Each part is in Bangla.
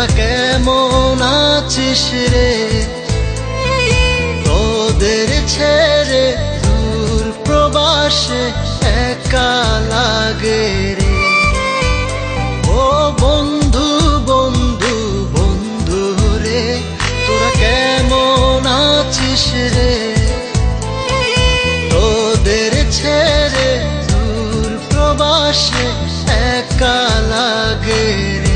তোরা কেমন আছিস রে? তোদের ছেড়ে দূর প্রবাসে একা লাগে রে। ও বন্ধু বন্ধু বন্ধু রে, তোরা কেমন আছিস রে? তোদের ছেড়ে দূর প্রবাসে একা লাগে রে।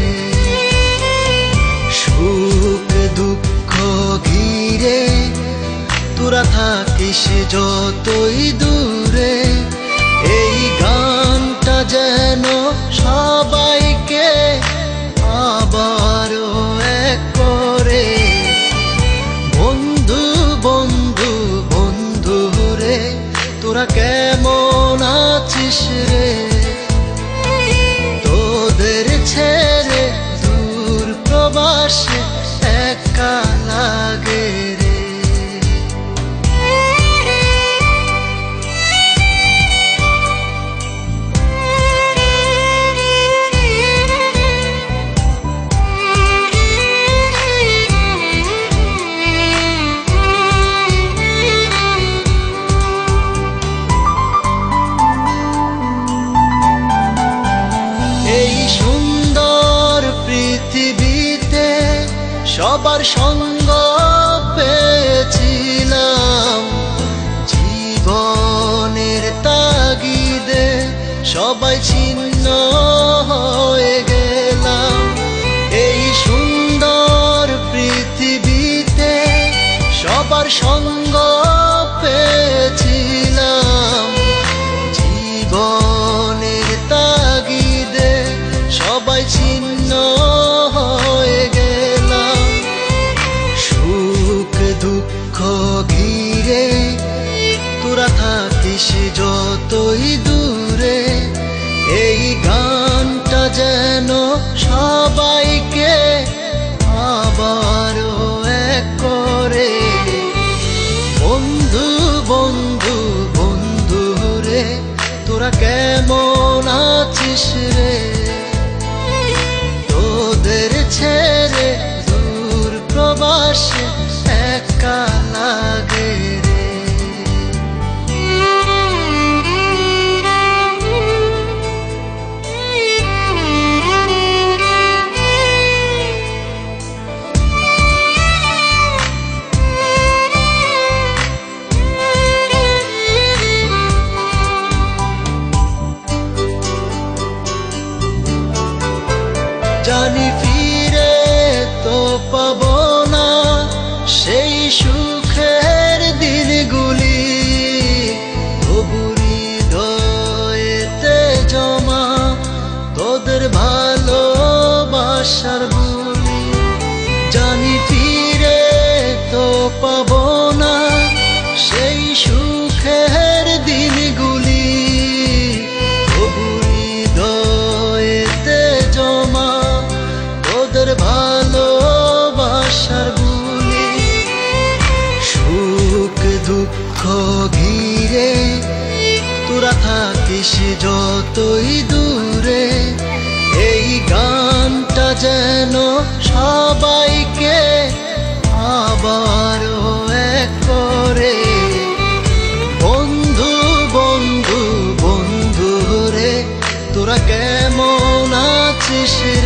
সুখ দুঃখ ঘিরে তোরা থাকিস যতই দূরে, এই গানটা যেন সবাইকে আবারও এক করে। বন্ধু বন্ধু বন্ধু রে, তোরা কেমন আছিস রে? তোদের ছেড়ে দূর প্রবাসে একা লাগে রে। সবার সঙ্গ পেয়েছিলাম, জীবনের তাগিদে সবাই ছিন্ন হয়ে গেলাম। এই সুন্দর পৃথিবীতে সবার সঙ্গ পেয়েছিলাম, জীবনের তাগিদে সবাই ছিন্ন হয়ে গেলাম। সুখ দুঃখ ঘিরে তোরা থাকিস যতই দূরে, এই গানটা যেন সবাইকে আবারও এক করে। বন্ধু বন্ধু বন্ধু রে, তোরা কেমন আছিস রে? তোদের ছেড়ে দূর প্রবাসে একা লাগে রে। জানি ফিরে তো পাবো না সেই সুখের দিনগুলি, তবু হৃদয়েতে জমা তোদের ভালোবাসার বুলি। জানি ফিরে তো পাবো না সেই সুখের দিনগুলি, তবু হৃদয়েতে জমা তোদের ভালোবাসার বুলি। সুখ দুঃখ ঘিরে তোরা থাকিস যতই দূরে, এই গানটা যেন সবাইকে আবারও এক করে। বন্ধু বন্ধু বন্ধু রে, তোরা কেমন আছিস রে?